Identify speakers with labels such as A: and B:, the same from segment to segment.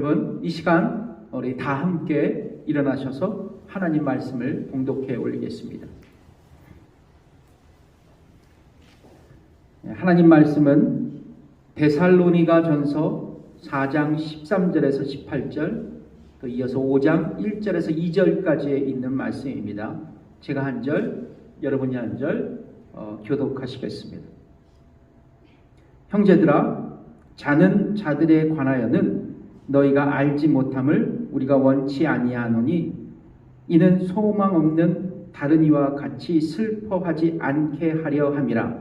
A: 여러분, 이 시간 우리 다 함께 일어나셔서 하나님 말씀을 봉독해 올리겠습니다. 하나님 말씀은 데살로니가 전서 4장 13절에서 18절, 또 이어서 5장 1절에서 2절까지에 있는 말씀입니다. 제가 한 절, 여러분이 한 절 교독하시겠습니다. 형제들아, 자는 자들에 관하여는 너희가 알지 못함을 우리가 원치 아니하노니, 이는 소망 없는 다른 이와 같이 슬퍼하지 않게 하려 함이라.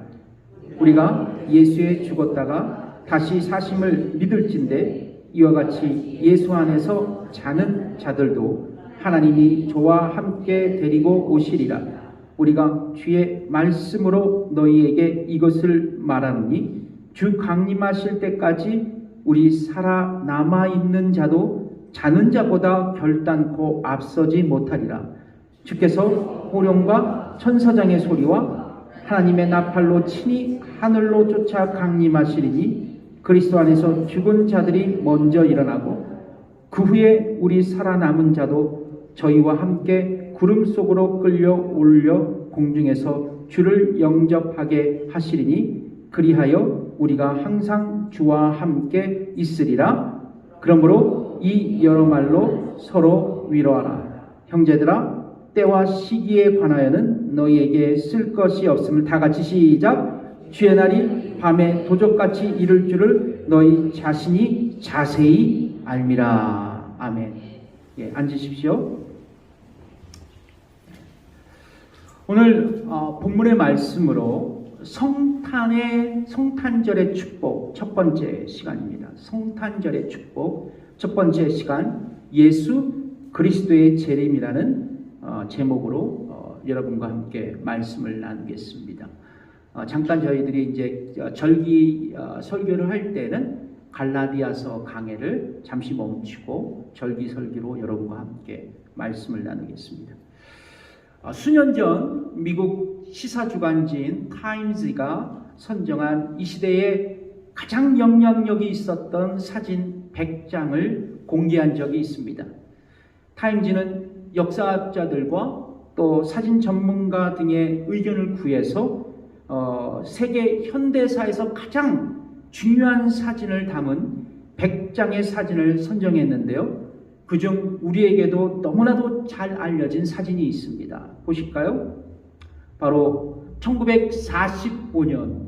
A: 우리가 예수에 죽었다가 다시 사심을 믿을진대, 이와 같이 예수 안에서 자는 자들도 하나님이 저와 함께 데리고 오시리라. 우리가 주의 말씀으로 너희에게 이것을 말하노니, 주 강림하실 때까지 우리 살아남아 있는 자도 자는 자보다 결단코 앞서지 못하리라. 주께서 호령과 천사장의 소리와 하나님의 나팔로 친히 하늘로 쫓아 강림하시리니, 그리스도 안에서 죽은 자들이 먼저 일어나고 그 후에 우리 살아남은 자도 저희와 함께 구름 속으로 끌려 올려 공중에서 주를 영접하게 하시리니, 그리하여 우리가 항상 주와 함께 있으리라. 그러므로 이 여러 말로 서로 위로하라. 형제들아, 때와 시기에 관하여는 너희에게 쓸 것이 없음을. 다 같이 시작. 주의 날이 밤에 도적같이 이를 줄을 너희 자신이 자세히 알미라. 아멘. 앉으십시오. 오늘 본문의 말씀으로 성탄절의 축복 첫 번째 시간입니다. 성탄절의 축복 첫 번째 시간, 예수 그리스도의 재림이라는 제목으로 여러분과 함께 말씀을 나누겠습니다. 잠깐 저희들이 이제 절기 설교를 할 때는 갈라디아서 강해를 잠시 멈추고 절기 설교로 여러분과 함께 말씀을 나누겠습니다. 수년 전 미국 시사주간지인 타임즈가 선정한 이 시대에 가장 영향력이 있었던 사진 100장을 공개한 적이 있습니다. 타임즈는 역사학자들과 또 사진 전문가 등의 의견을 구해서 세계 현대사에서 가장 중요한 사진을 담은 100장의 사진을 선정했는데요. 그중 우리에게도 너무나도 잘 알려진 사진이 있습니다. 보실까요? 바로 1945년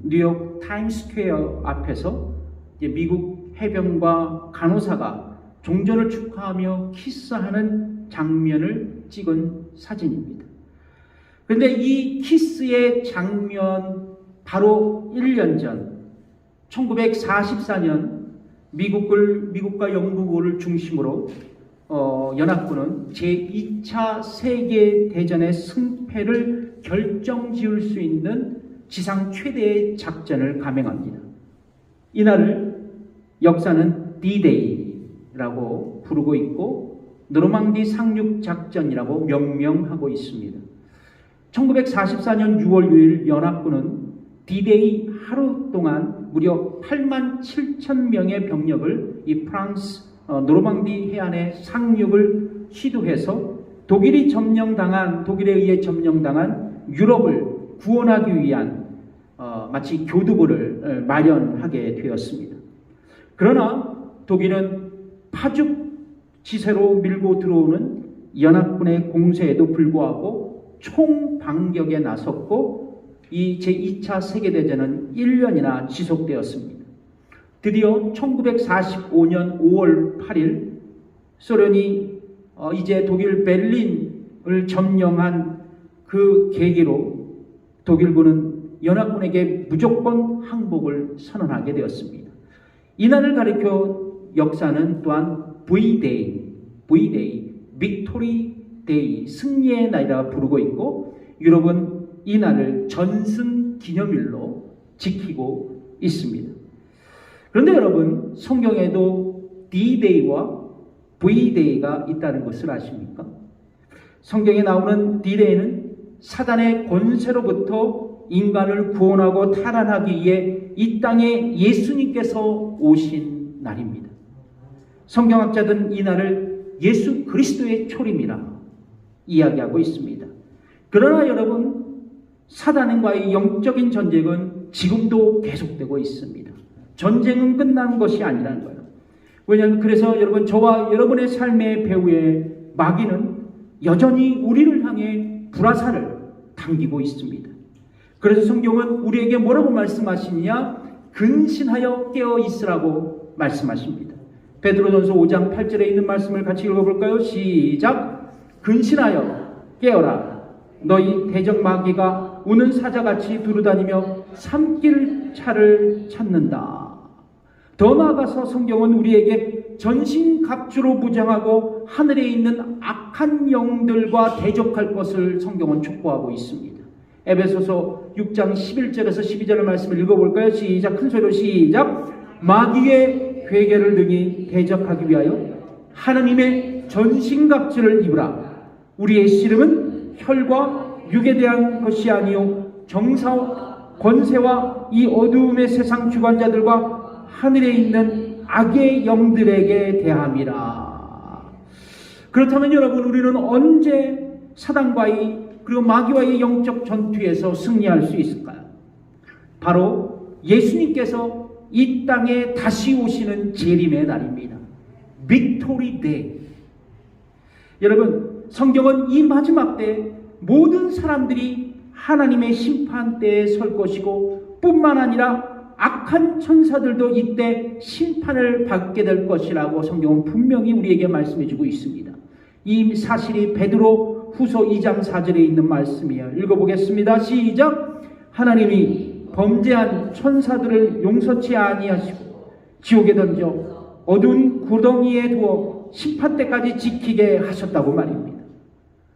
A: 뉴욕 타임스퀘어 앞에서 미국 해병과 간호사가 종전을 축하하며 키스하는 장면을 찍은 사진입니다. 그런데 이 키스의 장면 바로 1년 전 1944년 미국과 영국을 중심으로 연합군은 제2차 세계대전의 승패를 결정지을 수 있는 지상 최대의 작전을 감행합니다. 이날을 역사는 D-Day라고 부르고 있고 노르망디 상륙작전이라고 명명하고 있습니다. 1944년 6월 6일 연합군은 D-Day 하루 동안 무려 8만 7천 명의 병력을 이 프랑스 노르망디 해안에 상륙을 시도해서 독일에 의해 점령당한 유럽을 구원하기 위한 마치 교두보를 마련하게 되었습니다. 그러나 독일은 파죽 지세로 밀고 들어오는 연합군의 공세에도 불구하고 총반격에 나섰고 이 제2차 세계대전은 1년이나 지속되었습니다. 드디어 1945년 5월 8일 소련이 이제 독일 베를린을 점령한 그 계기로 독일군은 연합군에게 무조건 항복을 선언하게 되었습니다. 이날을 가리켜 역사는 또한 V-Day, Victory Day, 승리의 날이라 부르고 있고 유럽은 이 날을 전승 기념일로 지키고 있습니다. 그런데 여러분, 성경에도 D-Day와 V-Day가 있다는 것을 아십니까? 성경에 나오는 D-Day는 사단의 권세로부터 인간을 구원하고 탈환하기 위해 이 땅에 예수님께서 오신 날입니다. 성경학자들은 이 날을 예수 그리스도의 초림이라 이야기하고 있습니다. 그러나 여러분, 사단과의 영적인 전쟁은 지금도 계속되고 있습니다. 전쟁은 끝난 것이 아니라는 거예요. 왜냐하면 그래서 여러분, 저와 여러분의 삶의 배후에 마귀는 여전히 우리를 향해 불화살을 당기고 있습니다. 그래서 성경은 우리에게 뭐라고 말씀하시느냐? 근신하여 깨어 있으라고 말씀하십니다. 베드로전서 5장 8절에 있는 말씀을 같이 읽어볼까요? 시작! 근신하여 깨어라. 너희 대적 마귀가 우는 사자같이 두루다니며 삼킬 차를 찾는다. 더 나아가서 성경은 우리에게 전신갑주로 무장하고 하늘에 있는 악한 영들과 대적할 것을 성경은 촉구하고 있습니다. 에베소서 6장 11절에서 12절의 말씀을 읽어볼까요? 시작! 큰 소리로 시작! 마귀의 회개를 능히 대적하기 위하여 하나님의 전신갑주를 입으라. 우리의 씨름은 혈과 육에 대한 것이 아니요 정사와 권세와 이 어두움의 세상 주관자들과 하늘에 있는 악의 영들에게 대함이라. 그렇다면 여러분, 우리는 언제 사단과의 그리고 마귀와의 영적 전투에서 승리할 수 있을까요? 바로 예수님께서 이 땅에 다시 오시는 재림의 날입니다. 빅토리 데이. 여러분, 성경은 이 마지막 때 모든 사람들이 하나님의 심판대에 설 것이고 뿐만 아니라 악한 천사들도 이때 심판을 받게 될 것이라고 성경은 분명히 우리에게 말씀해주고 있습니다. 이 사실이 베드로 후서 2장 4절에 있는 말씀이에요. 읽어보겠습니다. 시작! 하나님이 범죄한 천사들을 용서치 아니하시고 지옥에 던져 어두운 구덩이에 두어 심판 때까지 지키게 하셨다고 말입니다.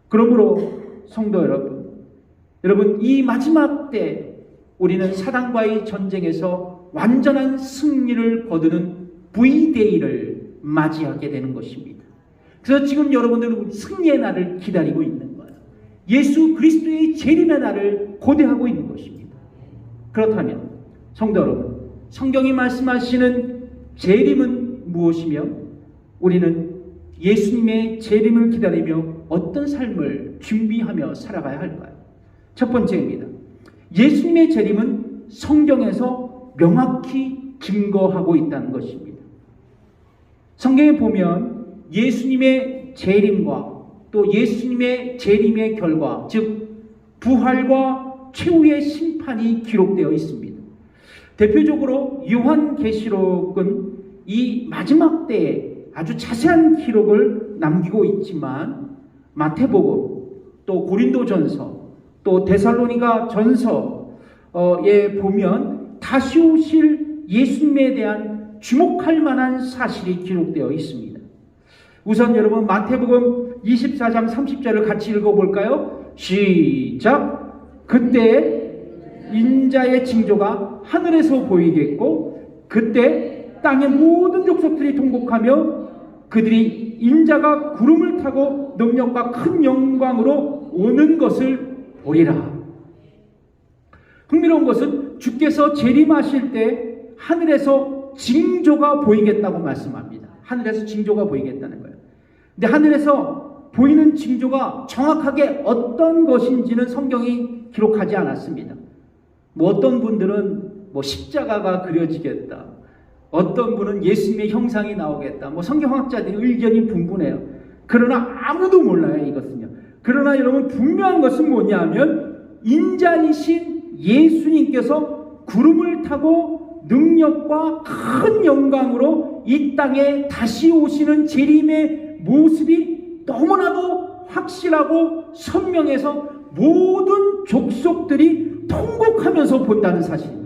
A: 그러므로 성도 여러분, 이 마지막 때 우리는 사단과의 전쟁에서 완전한 승리를 거두는 V-Day를 맞이하게 되는 것입니다. 그래서 지금 여러분들은 승리의 날을 기다리고 있는 거예요. 예수 그리스도의 재림의 날을 고대하고 있는 것입니다. 그렇다면 성도 여러분, 성경이 말씀하시는 재림은 무엇이며 우리는 예수님의 재림을 기다리며 어떤 삶을 준비하며 살아가야 할까요? 첫 번째입니다. 예수님의 재림은 성경에서 명확히 증거하고 있다는 것입니다. 성경에 보면 예수님의 재림과 또 예수님의 재림의 결과, 즉 부활과 최후의 심판이 기록되어 있습니다. 대표적으로 요한계시록은 이 마지막 때에 아주 자세한 기록을 남기고 있지만 마태복음, 또 고린도전서, 또 데살로니가 전서에 보면 다시 오실 예수님에 대한 주목할 만한 사실이 기록되어 있습니다. 우선 여러분 마태복음 24장 30절을 같이 읽어볼까요? 시작! 그때 인자의 징조가 하늘에서 보이겠고 그때 땅의 모든 족속들이 통곡하며 그들이 인자가 구름을 타고 능력과 큰 영광으로 오는 것을 보리라. 흥미로운 것은 주께서 재림하실 때 하늘에서 징조가 보이겠다고 말씀합니다. 하늘에서 징조가 보이겠다는 거예요. 근데 하늘에서 보이는 징조가 정확하게 어떤 것인지는 성경이 기록하지 않았습니다. 어떤 분들은 십자가가 그려지겠다. 어떤 분은 예수님의 형상이 나오겠다. 성경학자들이 의견이 분분해요. 그러나 아무도 몰라요, 이것은요. 그러나 여러분, 분명한 것은 뭐냐면 인자이신 예수님께서 구름을 타고 능력과 큰 영광으로 이 땅에 다시 오시는 재림의 모습이 너무나도 확실하고 선명해서 모든 족속들이 통곡하면서 본다는 사실입니다.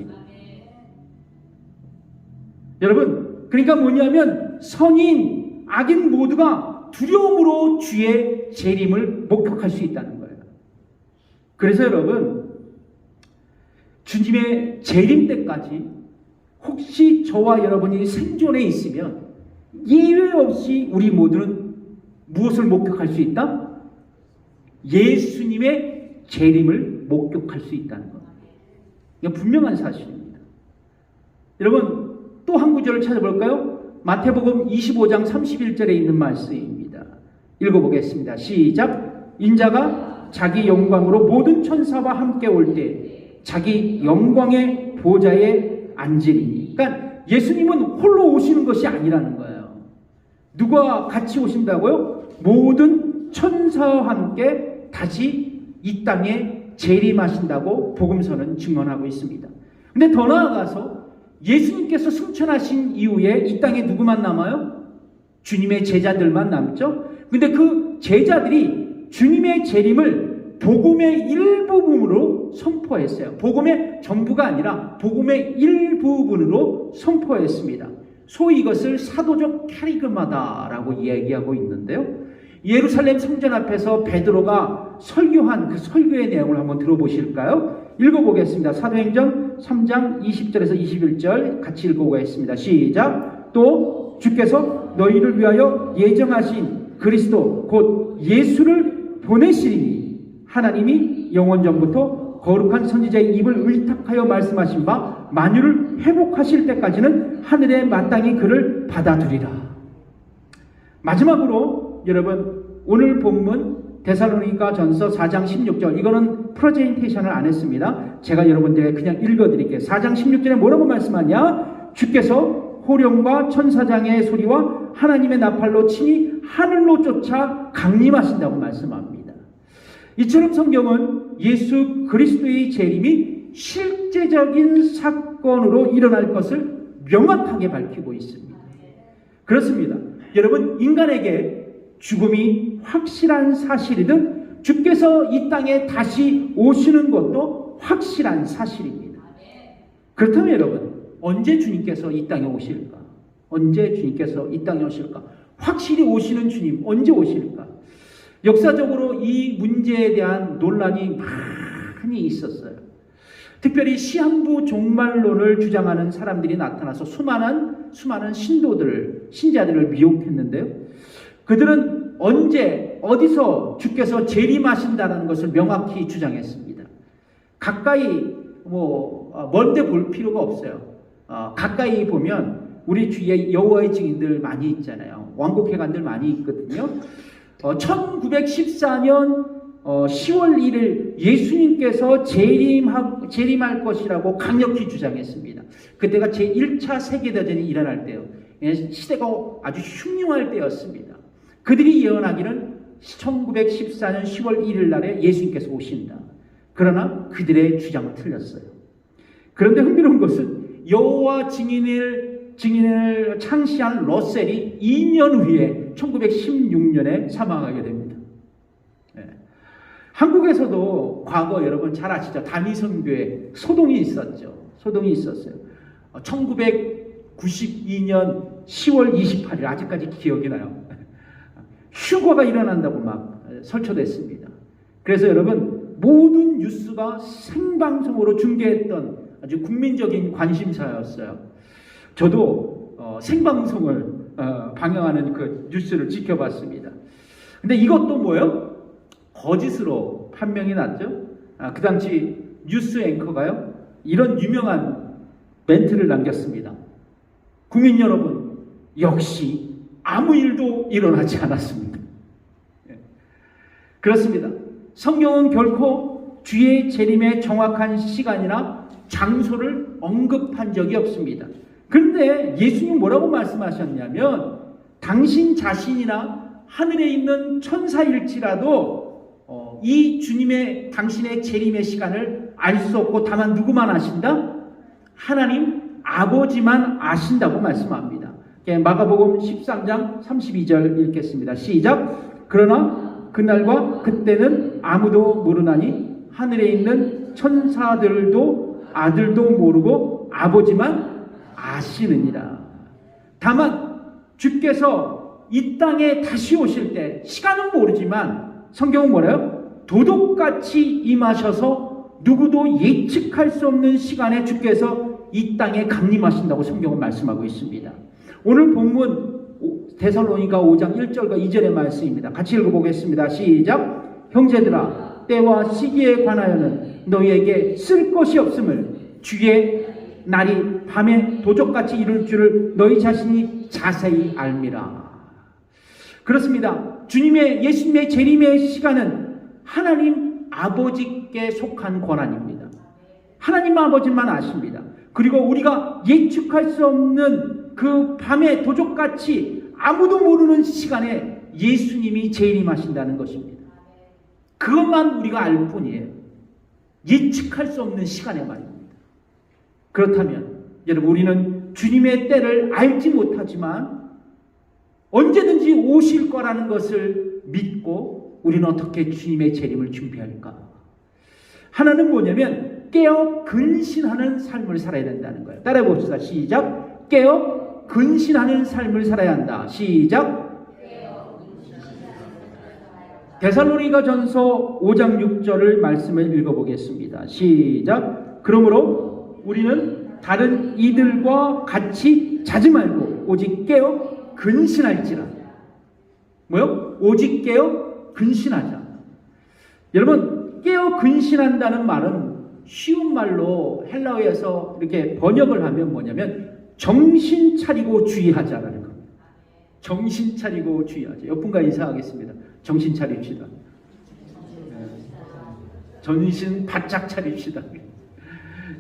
A: 여러분, 그러니까 뭐냐면 선인, 악인 모두가 두려움으로 주의 재림을 목격할 수 있다는 거예요. 그래서 여러분, 주님의 재림 때까지 혹시 저와 여러분이 생존해 있으면 예외 없이 우리 모두는 무엇을 목격할 수 있다? 예수님의 재림을 목격할 수 있다는 것. 이건 분명한 사실입니다. 여러분, 또 한 구절을 찾아볼까요? 마태복음 25장 31절에 있는 말씀입니다. 읽어보겠습니다. 시작. 인자가 자기 영광으로 모든 천사와 함께 올 때 자기 영광의 보좌에 앉으리니. 그러니까 예수님은 홀로 오시는 것이 아니라는 거예요. 누가 같이 오신다고요? 모든 천사와 함께 다시 이 땅에 재림하신다고 복음서는 증언하고 있습니다. 근데 더 나아가서 예수님께서 승천하신 이후에 이 땅에 누구만 남아요? 주님의 제자들만 남죠. 근데 그 제자들이 주님의 재림을 복음의 일부분으로 선포했어요. 복음의 전부가 아니라 복음의 일부분으로 선포했습니다. 소위 이것을 사도적 캐리그마다라고 이야기하고 있는데요. 예루살렘 성전 앞에서 베드로가 설교한 그 설교의 내용을 한번 들어보실까요? 읽어보겠습니다. 사도행전 3장 20절에서 21절 같이 읽어보겠습니다. 시작. 또 주께서 너희를 위하여 예정하신 그리스도 곧 예수를 보내시리니 하나님이 영원전부터 거룩한 선지자의 입을 의탁하여 말씀하신 바 만유를 회복하실 때까지는 하늘에 마땅히 그를 받아두리라. 마지막으로 여러분, 오늘 본문 데살로니가 전서 4장 16절, 이거는 프레젠테이션을 안 했습니다. 제가 여러분들에게 그냥 읽어드릴게요. 4장 16절에 뭐라고 말씀하냐? 주께서 호령과 천사장의 소리와 하나님의 나팔로 친히 하늘로 쫓아 강림하신다고 말씀합니다. 이처럼 성경은 예수 그리스도의 재림이 실제적인 사건으로 일어날 것을 명확하게 밝히고 있습니다. 그렇습니다. 여러분, 인간에게 죽음이 확실한 사실이든 주께서 이 땅에 다시 오시는 것도 확실한 사실입니다. 그렇다면 여러분, 언제 주님께서 이 땅에 오실까? 언제 주님께서 이 땅에 오실까? 확실히 오시는 주님, 언제 오실까? 역사적으로 이 문제에 대한 논란이 많이 있었어요. 특별히 시한부 종말론을 주장하는 사람들이 나타나서 수많은 신자들을 미혹했는데요. 그들은 언제, 어디서 주께서 재림하신다는 것을 명확히 주장했습니다. 가까이 멀데 볼 필요가 없어요. 가까이 보면 우리 주위에 여호와의 증인들 많이 있잖아요. 왕국회관들 많이 있거든요. 1914년 10월 1일 예수님께서 재림할 것이라고 강력히 주장했습니다. 그때가 제1차 세계대전이 일어날 때요. 시대가 아주 흉흉할 때였습니다. 그들이 예언하기는 1914년 10월 1일 날에 예수님께서 오신다. 그러나 그들의 주장은 틀렸어요. 그런데 흥미로운 것은 여호와 증인을 창시한 러셀이 2년 후에 1916년에 사망하게 됩니다. 네. 한국에서도 과거 여러분 잘 아시죠? 다미선교회 소동이 있었죠. 소동이 있었어요. 1992년 10월 28일 아직까지 기억이 나요. 휴거가 일어난다고 막 설쳐됐습니다. 그래서 여러분, 모든 뉴스가 생방송으로 중계했던 아주 국민적인 관심사였어요. 저도 생방송을 방영하는 그 뉴스를 지켜봤습니다. 근데 이것도 뭐예요? 거짓으로 판명이 났죠. 그 당시 뉴스 앵커가요, 이런 유명한 멘트를 남겼습니다. 국민 여러분, 역시 아무 일도 일어나지 않았습니다. 그렇습니다. 성경은 결코 주의 재림의 정확한 시간이나 장소를 언급한 적이 없습니다. 그런데 예수님 뭐라고 말씀하셨냐면, 당신 자신이나 하늘에 있는 천사일지라도 이 당신의 재림의 시간을 알 수 없고 다만 누구만 아신다? 하나님 아버지만 아신다고 말씀합니다. 마가복음 13장 32절 읽겠습니다. 시작. 그러나 그날과 그때는 아무도 모르나니 하늘에 있는 천사들도 아들도 모르고 아버지만 아시느니라. 다만 주께서 이 땅에 다시 오실 때 시간은 모르지만 성경은 뭐래요? 도둑같이 임하셔서 누구도 예측할 수 없는 시간에 주께서 이 땅에 강림하신다고 성경은 말씀하고 있습니다. 오늘 본문 데살로니가 5장 1절과 2절의 말씀입니다. 같이 읽어보겠습니다. 시작. 형제들아, 때와 시기에 관하여는 너희에게 쓸 것이 없음을 주의 날이 밤에 도적같이 이룰 줄을 너희 자신이 자세히 알미라. 그렇습니다. 예수님의 재림의 시간은 하나님 아버지께 속한 권한입니다. 하나님 아버지만 아십니다. 그리고 우리가 예측할 수 없는 그 밤에 도적같이 아무도 모르는 시간에 예수님이 재림하신다는 것입니다. 그것만 우리가 알 뿐이에요. 예측할 수 없는 시간에 말입니다. 그렇다면 여러분, 우리는 주님의 때를 알지 못하지만 언제든지 오실 거라는 것을 믿고 우리는 어떻게 주님의 재림을 준비할까? 하나는 뭐냐면 깨어 근신하는 삶을 살아야 된다는 거예요. 따라해 봅시다. 시작. 깨어 근신하는 삶을 살아야 한다. 시작. 데살로니가전서 5장 6절을 말씀을 읽어보겠습니다. 시작. 그러므로 우리는 다른 이들과 같이 자지 말고 오직 깨어 근신할지라. 뭐요? 오직 깨어 근신하자. 여러분, 깨어 근신한다는 말은 쉬운 말로 헬라어에서 이렇게 번역을 하면 뭐냐면 정신 차리고 주의하자라는 겁니다. 정신 차리고 주의하자. 옆분과 인사하겠습니다. 정신 차립시다. 정신 바짝 차립시다.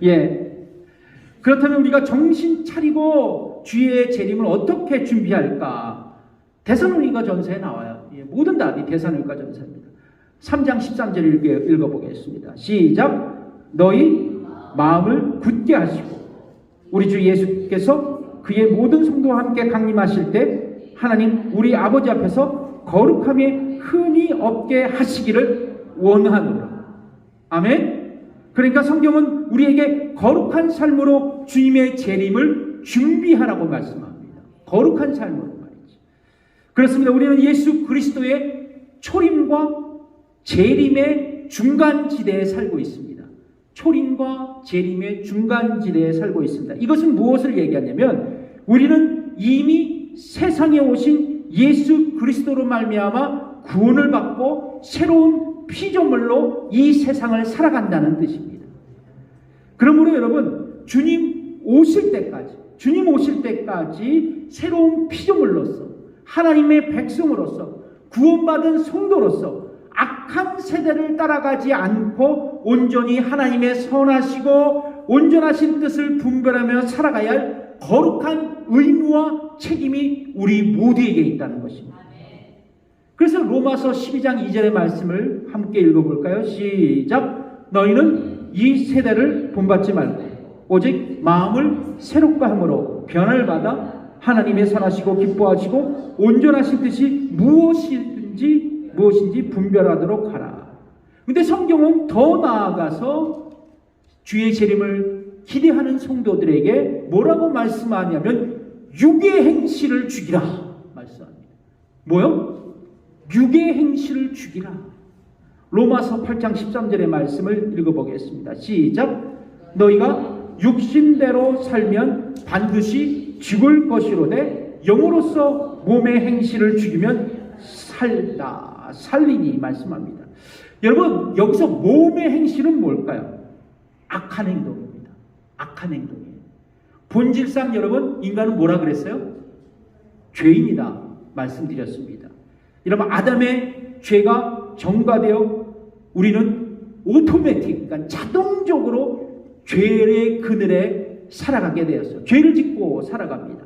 A: 예. 그렇다면 우리가 정신 차리고 주의 재림을 어떻게 준비할까? 데살로니가전서에 나와요. 예, 모든 답이 데살로니가전서입니다. 3장 13절 읽어보겠습니다. 시작. 너희 마음을 굳게 하시고 우리 주 예수께서 그의 모든 성도와 함께 강림하실 때 하나님 우리 아버지 앞에서 거룩함에 흠이 없게 하시기를 원하노라. 아멘. 그러니까 성경은 우리에게 거룩한 삶으로 주님의 재림을 준비하라고 말씀합니다. 거룩한 삶으로 말이죠. 그렇습니다. 우리는 예수 그리스도의 초림과 재림의 중간지대에 살고 있습니다. 초림과 재림의 중간지대에 살고 있습니다. 이것은 무엇을 얘기하냐면 우리는 이미 세상에 오신 예수 그리스도로 말미암아 구원을 받고 새로운 피조물로 이 세상을 살아간다는 뜻입니다. 그러므로 여러분, 주님 오실 때까지 새로운 피조물로서 하나님의 백성으로서 구원받은 성도로서 악한 세대를 따라가지 않고 온전히 하나님의 선하시고 온전하신 뜻을 분별하며 살아가야 할 거룩한 의무와 책임이 우리 모두에게 있다는 것입니다. 그래서 로마서 12장 2절의 말씀을 함께 읽어볼까요? 시작. 너희는 이 세대를 본받지 말고 오직 마음을 새롭게 함으로 변화를 받아 하나님의 선하시고 기뻐하시고 온전하신 뜻이 무엇인지 분별하도록 하라. 근데 성경은 더 나아가서 주의 재림을 기대하는 성도들에게 뭐라고 말씀하냐면 육의 행실을 죽이라 말씀합니다. 뭐요? 육의 행실을 죽이라. 로마서 8장 13절의 말씀을 읽어보겠습니다. 시작. 너희가 육신대로 살면 반드시 죽을 것이로되 영으로서 몸의 행실을 죽이면 살리니 말씀합니다. 여러분, 여기서 몸의 행실은 뭘까요? 악한 행동입니다. 악한 행동이에요. 본질상 여러분, 인간은 뭐라 그랬어요? 죄인이다 말씀드렸습니다. 여러분, 아담의 죄가 정과되어 우리는 오토매틱, 그러니까 자동적으로 죄의 그늘에 살아가게 되었어요. 죄를 짓고 살아갑니다.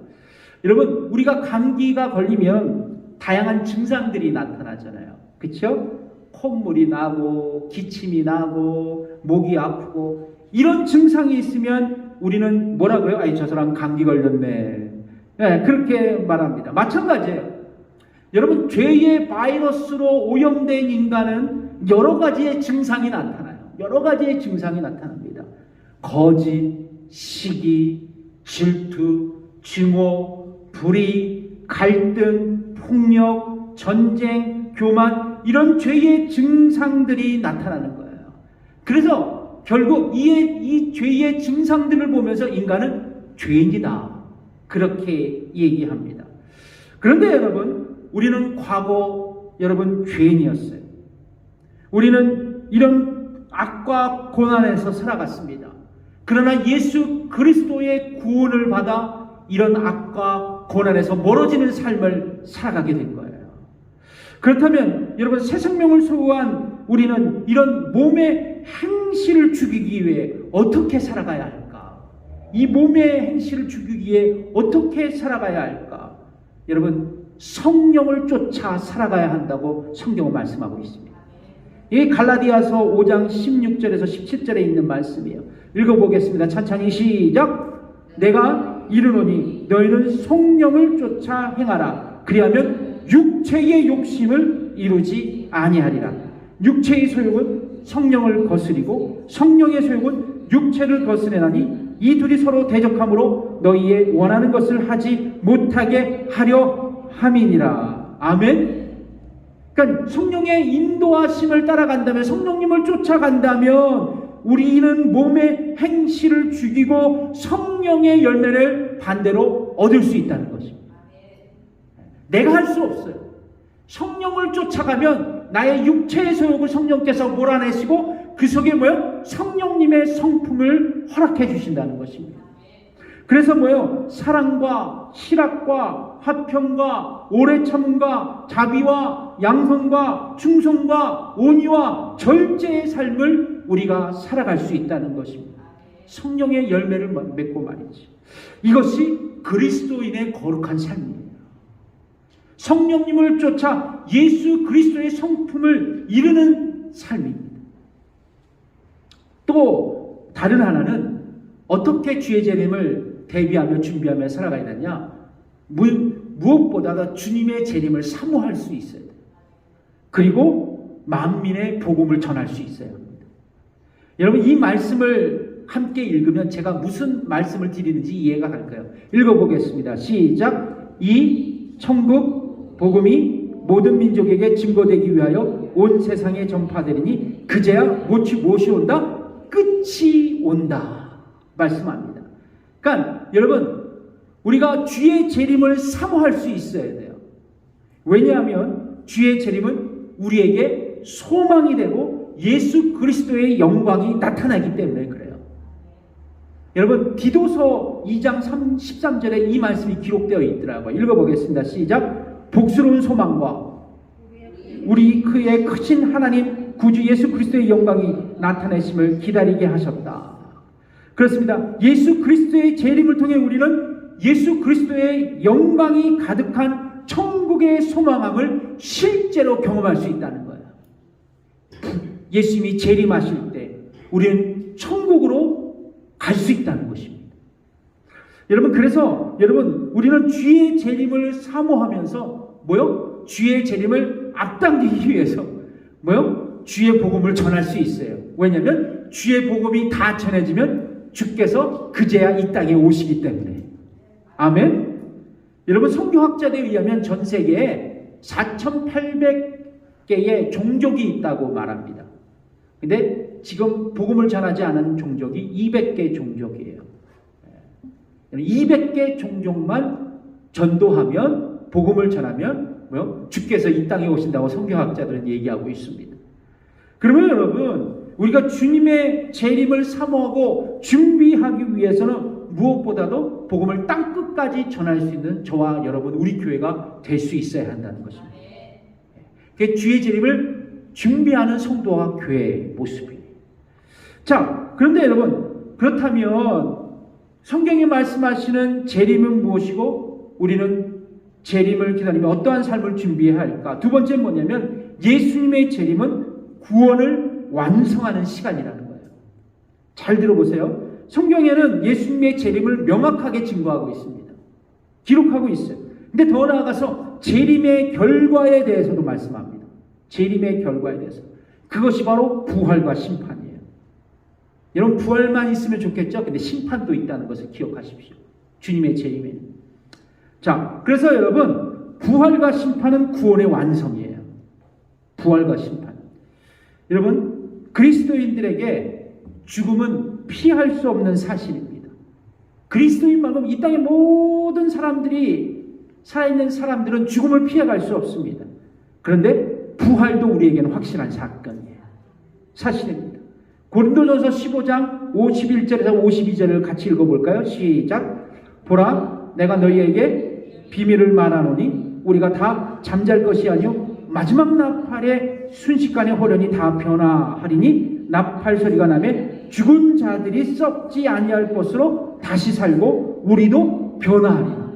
A: 여러분, 우리가 감기가 걸리면 다양한 증상들이 나타나잖아요. 그렇죠? 콧물이 나고 기침이 나고 목이 아프고 이런 증상이 있으면 우리는 뭐라고요? 아이, 저 사람 감기 걸렸네. 네, 그렇게 말합니다. 마찬가지예요. 여러분, 죄의 바이러스로 오염된 인간은 여러 가지의 증상이 나타나요. 여러 가지의 증상이 나타납니다. 거짓, 시기, 질투, 증오, 불의, 갈등, 폭력, 전쟁, 교만, 이런 죄의 증상들이 나타나는 거예요. 그래서 결국 이 죄의 증상들을 보면서 인간은 죄인이다, 그렇게 얘기합니다. 그런데 여러분, 우리는 과거 여러분 죄인이었어요. 우리는 이런 악과 고난에서 살아갔습니다. 그러나 예수 그리스도의 구원을 받아 이런 악과 고난에서 멀어지는 삶을 살아가게 된 거예요. 그렇다면 여러분, 새 생명을 소유한 우리는 이런 몸의 행실을 죽이기 위해 어떻게 살아가야 할까? 이 몸의 행실을 죽이기 위해 어떻게 살아가야 할까? 여러분, 성령을 쫓아 살아가야 한다고 성경은 말씀하고 있습니다. 이 갈라디아서 5장 16절에서 17절에 있는 말씀이에요. 읽어보겠습니다. 찬찬히 시작. 내가 이르노니 너희는 성령을 쫓아 행하라. 그리하면 육체의 욕심을 이루지 아니하리라. 육체의 소욕은 성령을 거스리고 성령의 소욕은 육체를 거스리나니 이 둘이 서로 대적함으로 너희의 원하는 것을 하지 못하게 하려 함이니라. 아멘. 그러니까 성령의 인도하심을 따라간다면, 성령님을 쫓아간다면 우리는 몸의 행실을 죽이고 성령의 열매를 반대로 얻을 수 있다는 것입니다. 내가 할 수 없어요. 성령을 쫓아가면 나의 육체의 소욕을 성령께서 몰아내시고 그 속에 뭐요? 성령님의 성품을 허락해 주신다는 것입니다. 그래서 뭐요? 사랑과 실학과 화평과 오래 참음과 자비와 양선과 충성과 온유와 절제의 삶을 우리가 살아갈 수 있다는 것입니다. 성령의 열매를 맺고 말이지. 이것이 그리스도인의 거룩한 삶입니다. 성령님을 쫓아 예수 그리스도의 성품을 이루는 삶입니다. 또 다른 하나는 어떻게 주의 재림을 대비하며 준비하며 살아가야 되냐? 무엇보다도 주님의 재림을 사모할 수 있어야 돼요. 그리고 만민의 복음을 전할 수 있어야 합니다. 여러분, 이 말씀을 함께 읽으면 제가 무슨 말씀을 드리는지 이해가 갈 거예요. 읽어보겠습니다. 시작. 이 천국 복음이 모든 민족에게 증거되기 위하여 온 세상에 전파되리니 그제야 무엇이 온다? 끝이 온다 말씀합니다. 그러니까 여러분, 우리가 주의 재림을 사모할 수 있어야 돼요. 왜냐하면 주의 재림은 우리에게 소망이 되고 예수 그리스도의 영광이 나타나기 때문에 그래요. 여러분, 디도서 2장 13절에 이 말씀이 기록되어 있더라고요. 읽어보겠습니다. 시작. 복스러운 소망과 우리 그의 크신 하나님 구주 예수 그리스도의 영광이 나타내심을 기다리게 하셨다. 그렇습니다. 예수 그리스도의 재림을 통해 우리는 예수 그리스도의 영광이 가득한 천국의 소망함을 실제로 경험할 수 있다는 거예요. 예수님이 재림하실 때 우리는 천국으로 갈 수 있다는 것입니다. 여러분, 그래서 여러분, 우리는 주의 재림을 사모하면서 뭐요? 주의 재림을 앞당기기 위해서 뭐요? 주의 복음을 전할 수 있어요. 왜냐하면 주의 복음이 다 전해지면 주께서 그제야 이 땅에 오시기 때문에. 아멘. 여러분, 성경학자들에 의하면 전 세계에 4,800개의 종족이 있다고 말합니다. 근데 지금 복음을 전하지 않은 종족이 200개 종족이에요. 200개 종족만 전도하면, 복음을 전하면 뭐요? 주께서 이 땅에 오신다고 성경학자들은 얘기하고 있습니다. 그러면 여러분, 우리가 주님의 재림을 사모하고 준비하기 위해서는 무엇보다도 복음을 땅끝까지 전할 수 있는 저와 여러분, 우리 교회가 될 수 있어야 한다는 것입니다. 그게 주의 재림을 준비하는 성도와 교회의 모습이에요. 자, 그런데 여러분, 그렇다면 성경이 말씀하시는 재림은 무엇이고 우리는 재림을 기다리며 어떠한 삶을 준비해야 할까? 두 번째는 뭐냐면 예수님의 재림은 구원을 완성하는 시간이라는 거예요. 잘 들어보세요. 성경에는 예수님의 재림을 명확하게 증거하고 있습니다. 기록하고 있어요. 근데 더 나아가서 재림의 결과에 대해서도 말씀합니다. 재림의 결과에 대해서. 그것이 바로 부활과 심판이에요. 여러분, 부활만 있으면 좋겠죠? 근데 심판도 있다는 것을 기억하십시오. 주님의 재림에는. 자, 그래서 여러분, 부활과 심판은 구원의 완성이에요. 부활과 심판. 여러분, 그리스도인들에게 죽음은 피할 수 없는 사실입니다. 그리스도인 말고 이 땅의 모든 사람들이, 살아있는 사람들은 죽음을 피해갈 수 없습니다. 그런데 부활도 우리에게는 확실한 사건이에요. 사실입니다. 고린도전서 15장 51절에서 52절을 같이 읽어볼까요? 시작. 보라, 내가 너희에게 비밀을 말하노니 우리가 다 잠잘 것이 아니요 마지막 나팔의 순식간에 호련히 다 변화하리니 나팔 소리가 나매 죽은 자들이 썩지 아니할 것으로 다시 살고 우리도 변화하리라.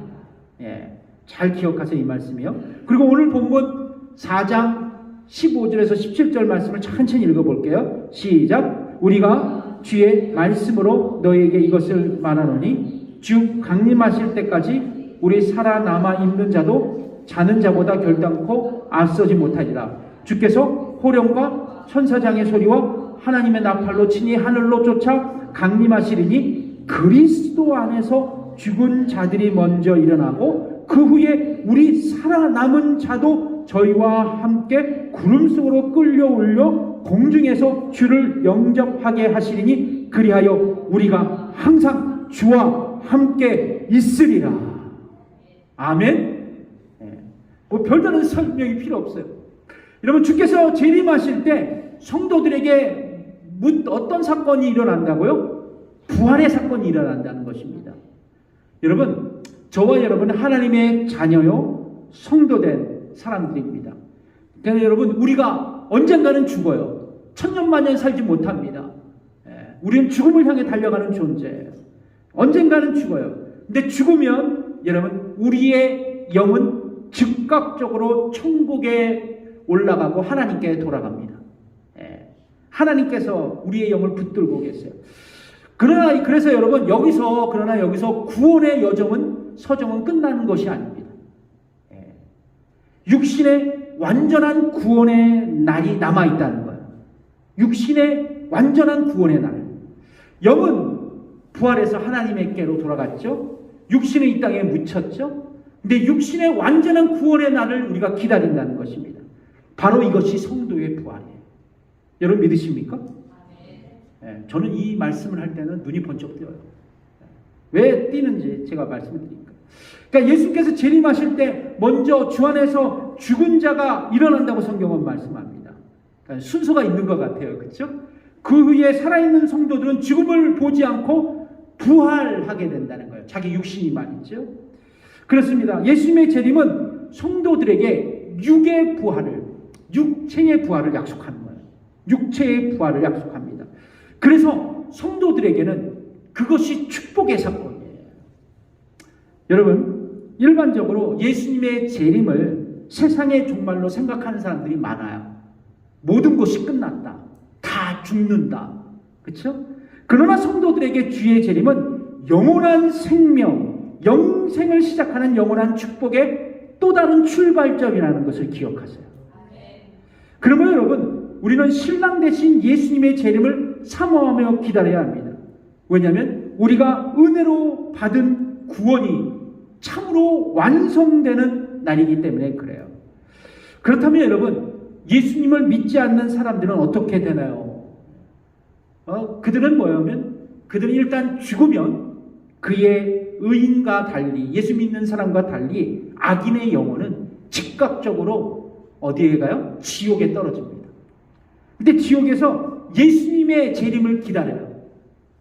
A: 예, 잘 기억하세요, 이 말씀이요. 그리고 오늘 본문 4장 15절에서 17절 말씀을 천천히 읽어볼게요. 시작. 우리가 주의 말씀으로 너희에게 이것을 말하노니 주 강림하실 때까지 우리 살아남아 있는 자도 자는 자보다 결단코 앞서지 못하리라. 주께서 호령과 천사장의 소리와 하나님의 나팔로 친히 하늘로 쫓아 강림하시리니 그리스도 안에서 죽은 자들이 먼저 일어나고 그 후에 우리 살아남은 자도 저희와 함께 구름 속으로 끌려 올려 공중에서 주를 영접하게 하시리니 그리하여 우리가 항상 주와 함께 있으리라. 아멘. 뭐 별다른 설명이 필요 없어요. 여러분, 주께서 재림하실 때 성도들에게 어떤 사건이 일어난다고요? 부활의 사건이 일어난다는 것입니다. 여러분, 저와 여러분은 하나님의 자녀요, 성도된 사람들입니다. 그러니까 여러분, 우리가 언젠가는 죽어요. 천년만년 살지 못합니다. 우리는 죽음을 향해 달려가는 존재예요. 언젠가는 죽어요. 근데 죽으면 여러분, 우리의 영은 즉각적으로 천국에 올라가고 하나님께 돌아갑니다. 하나님께서 우리의 영을 붙들고 계세요. 그래서 여러분, 여기서 구원의 서정은 끝나는 것이 아닙니다. 육신의 완전한 구원의 날이 남아있다는 거예요. 육신의 완전한 구원의 날. 영은 부활해서 하나님의께로 돌아갔죠. 육신은 이 땅에 묻혔죠. 근데 육신의 완전한 구원의 날을 우리가 기다린다는 것입니다. 바로 이것이 성도의 부활이에요. 여러분 믿으십니까? 저는 이 말씀을 할 때는 눈이 번쩍 뜨어요. 왜 뛰는지 제가 말씀을 드릴게요. 그러니까 예수께서 재림하실 때 먼저 주 안에서 죽은 자가 일어난다고 성경은 말씀합니다. 그러니까 순서가 있는 것 같아요. 그렇죠? 그 후에 살아있는 성도들은 죽음을 보지 않고 부활하게 된다는 거예요. 자기 육신이 말이죠. 그렇습니다. 예수님의 재림은 성도들에게 육체의 부활을 약속하는 거예요. 육체의 부활을 약속합니다. 그래서 성도들에게는 그것이 축복의 사건이에요. 여러분, 일반적으로 예수님의 재림을 세상의 종말로 생각하는 사람들이 많아요. 모든 것이 끝났다. 다 죽는다. 그렇죠? 그러나 성도들에게 주의 재림은 영원한 생명, 영생을 시작하는 영원한 축복의 또 다른 출발점이라는 것을 기억하세요. 그러면 여러분, 우리는 신랑 대신 예수님의 재림을 사모하며 기다려야 합니다. 왜냐하면 우리가 은혜로 받은 구원이 참으로 완성되는 날이기 때문에 그래요. 그렇다면 여러분, 예수님을 믿지 않는 사람들은 어떻게 되나요? 그들은 뭐냐면, 그들은 일단 죽으면 그의 의인과 달리, 예수 믿는 사람과 달리 악인의 영혼은 즉각적으로 어디에 가요? 지옥에 떨어집니다. 근데 지옥에서 예수님의 재림을 기다려요.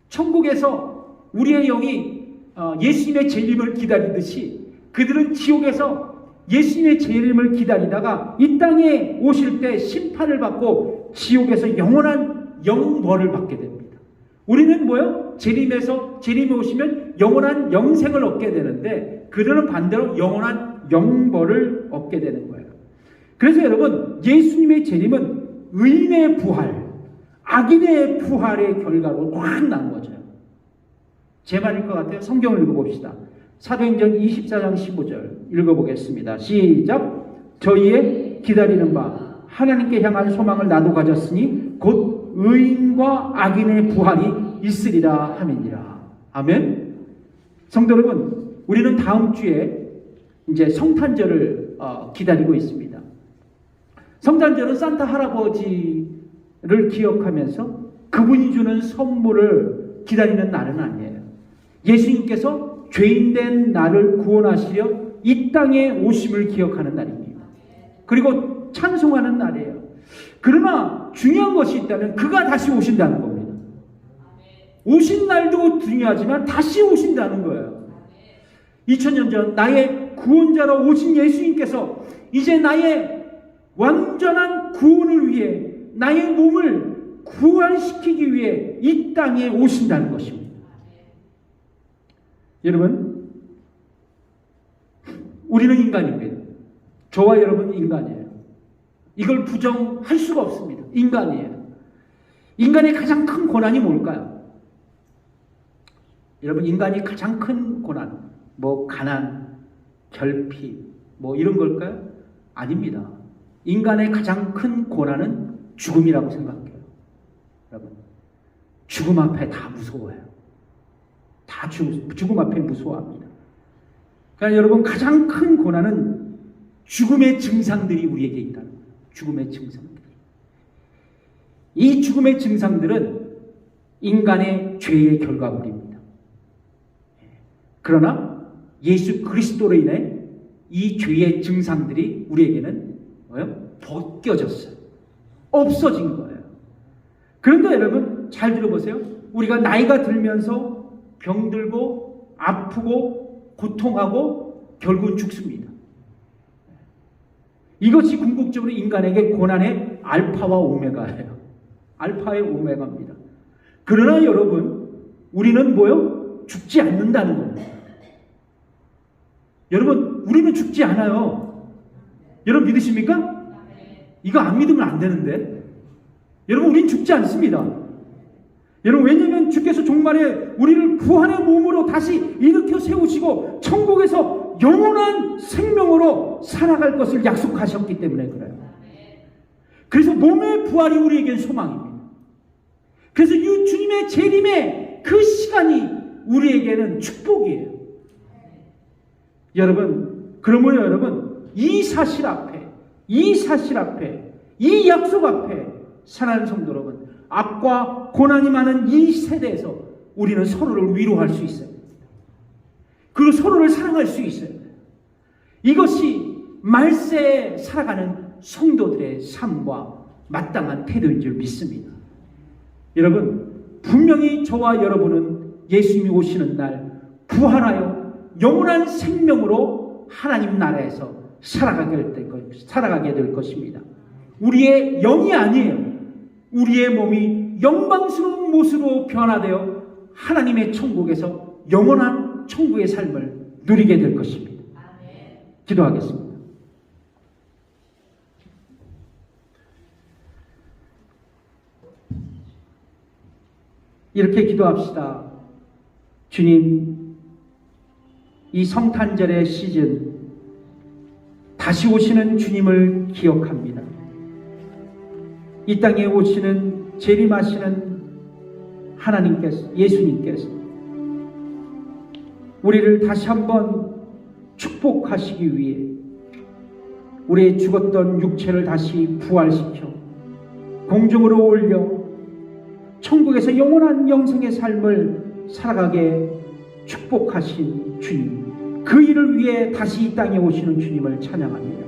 A: 천국에서 우리의 영이 예수님의 재림을 기다리듯이 그들은 지옥에서 예수님의 재림을 기다리다가 이 땅에 오실 때 심판을 받고 지옥에서 영원한 영벌을 받게 됩니다. 우리는 뭐요? 재림에 오시면 영원한 영생을 얻게 되는데 그들은 반대로 영원한 영벌을 얻게 되는 거예요. 그래서 여러분, 예수님의 재림은 의인의 부활, 악인의 부활의 결과로 확 나누어져요. 제 말일 것 같아요. 성경을 읽어봅시다. 사도행전 24장 15절 읽어보겠습니다. 시작. 저희의 기다리는 바 하나님께 향한 소망을 나도 가졌으니 곧 의인과 악인의 부활이 있으리라 하면이라. 아멘. 성도 여러분, 우리는 다음 주에 이제 성탄절을 기다리고 있습니다. 성탄절은 산타 할아버지를 기억하면서 그분이 주는 선물을 기다리는 날은 아니에요. 예수님께서 죄인된 나를 구원하시려 이 땅에 오심을 기억하는 날입니다. 그리고 찬송하는 날이에요. 그러나 중요한 것이 있다면 그가 다시 오신다는 겁니다. 오신 날도 중요하지만 다시 오신다는 거예요. 2000년 전 나의 구원자로 오신 예수님께서 이제 나의 완전한 구원을 위해 나의 몸을 구원시키기 위해 이 땅에 오신다는 것입니다. 여러분, 우리는 인간입니다. 저와 여러분은 인간이에요. 이걸 부정할 수가 없습니다. 인간이에요. 인간의 가장 큰 고난이 뭘까요? 여러분, 인간이 가장 큰 고난, 뭐 가난, 결핍, 뭐 이런 걸까요? 아닙니다. 인간의 가장 큰 고난은 죽음이라고 생각해요. 여러분, 죽음 앞에 다 무서워해요. 다 죽음 앞에 무서워합니다. 그러니까 여러분, 가장 큰 고난은 죽음의 증상들이 우리에게 있다는 거예요. 죽음의 증상들. 이 죽음의 증상들은 인간의 죄의 결과물입니다. 그러나 예수 그리스도로 인해 이 죄의 증상들이 우리에게는 벗겨졌어요. 없어진 거예요. 그런데 여러분, 잘 들어보세요. 우리가 나이가 들면서 병들고 아프고 고통하고 결국은 죽습니다. 이것이 궁극적으로 인간에게 고난의 알파와 오메가예요. 알파의 오메가입니다. 그러나 여러분, 우리는 뭐요? 죽지 않는다는 겁니다. 여러분, 우리는 죽지 않아요. 여러분 믿으십니까? 이거 안 믿으면 안 되는데. 여러분, 우린 죽지 않습니다. 여러분, 왜냐하면 주께서 종말에 우리를 부활의 몸으로 다시 일으켜 세우시고 천국에서 영원한 생명으로 살아갈 것을 약속하셨기 때문에 그래요. 그래서 몸의 부활이 우리에겐 소망입니다. 그래서 주님의 재림의 그 시간이 우리에게는 축복이에요. 여러분, 그러므로 여러분, 이 사실 앞에, 이 약속 앞에 사랑하는 성도 여러분, 악과 고난이 많은 이 세대에서 우리는 서로를 위로할 수 있어요. 그리고 서로를 사랑할 수 있어요. 이것이 말세에 살아가는 성도들의 삶과 마땅한 태도인 줄 믿습니다. 여러분, 분명히 저와 여러분은 예수님이 오시는 날 부활하여 영원한 생명으로 하나님 나라에서 살아가게 될 것입니다. 우리의 영이 아니에요. 우리의 몸이 영광스러운 모습으로 변화되어 하나님의 천국에서 영원한 천국의 삶을 누리게 될 것입니다. 기도하겠습니다. 이렇게 기도합시다. 주님, 이 성탄절의 시즌 다시 오시는 주님을 기억합니다. 이 땅에 오시는 재림하시는 하나님께서, 예수님께서 우리를 다시 한번 축복하시기 위해 우리의 죽었던 육체를 다시 부활시켜 공중으로 올려 천국에서 영원한 영생의 삶을 살아가게 축복하신 주님, 그 일을 위해 다시 이 땅에 오시는 주님을 찬양합니다.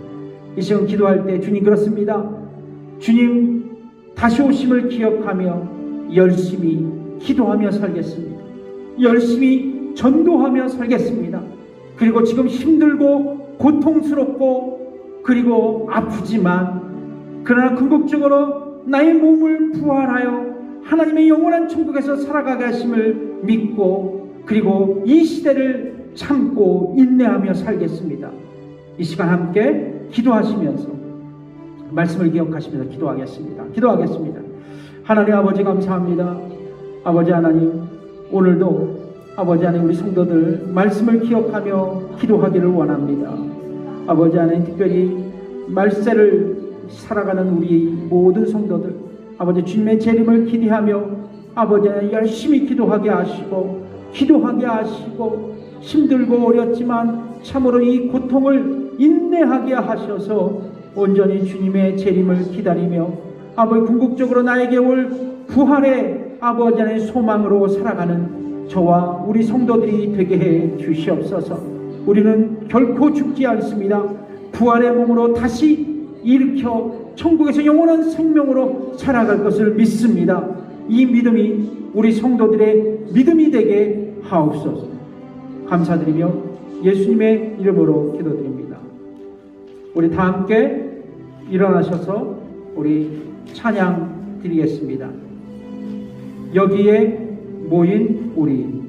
A: 이 시간 기도할 때 주님, 그렇습니다. 주님 다시 오심을 기억하며 열심히 기도하며 살겠습니다. 열심히 전도하며 살겠습니다. 그리고 지금 힘들고 고통스럽고 그리고 아프지만 그러나 궁극적으로 나의 몸을 부활하여 하나님의 영원한 천국에서 살아가게 하심을 믿고 그리고 이 시대를 참고 인내하며 살겠습니다. 이 시간 함께 기도하시면서 말씀을 기억하시면서 기도하겠습니다. 하나님 아버지, 감사합니다. 아버지 하나님, 오늘도 아버지 하나님, 우리 성도들 말씀을 기억하며 기도하기를 원합니다. 아버지 하나님, 특별히 말세를 살아가는 우리 모든 성도들, 아버지 주님의 재림을 기대하며 아버지 하나님 열심히 기도하게 하시고 힘들고 어렵지만 참으로 이 고통을 인내하게 하셔서 온전히 주님의 재림을 기다리며 아버지 궁극적으로 나에게 올 부활의 아버지 하나님의 소망으로 살아가는 저와 우리 성도들이 되게 해 주시옵소서. 우리는 결코 죽지 않습니다. 부활의 몸으로 다시 일으켜 천국에서 영원한 생명으로 살아갈 것을 믿습니다. 이 믿음이 우리 성도들의 믿음이 되게 하옵소서. 감사드리며 예수님의 이름으로 기도드립니다. 우리 다 함께 일어나셔서 우리 찬양 드리겠습니다. 여기에 모인 우리.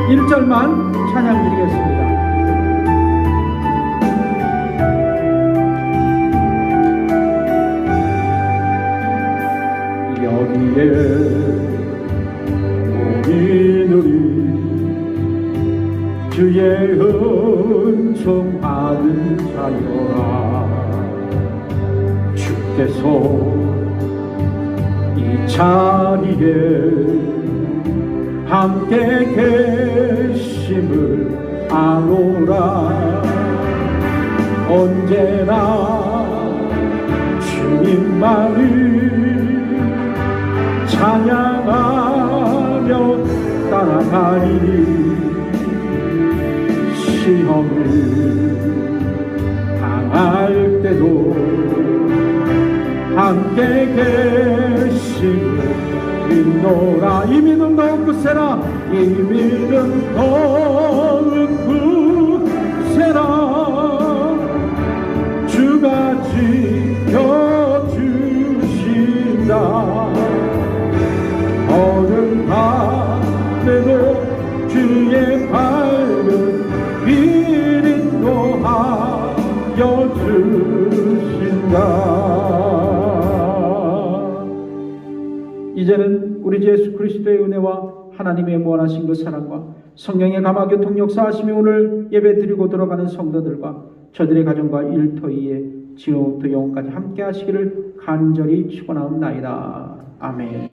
A: 일절만 찬양 드리겠습니다. 여기에 모인 우리 주의 은총 받은 자여라. 주께서 이 자리에 함께 계심을 아노라. 언제나 주님만을 찬양하며 따라가리니 시험을 당할 때도 함께 계심을 믿노라. 이 믿음 더욱 굳세라. 이 믿음 더욱 굳세라. 주가 지켜주신다. 어느 밤에도 주의 밝은 빛 인도하여 주신다. 이제는 우리 주 예수 그리스도의 은혜와 하나님의 무한하신 그 사랑과 성령의 감화 교통 역사하심이 오늘 예배 드리고 들어가는 성도들과 저들의 가정과 일터위에 지금부터 영원까지 함께 하시기를 간절히 축원하옵나이다. 아멘.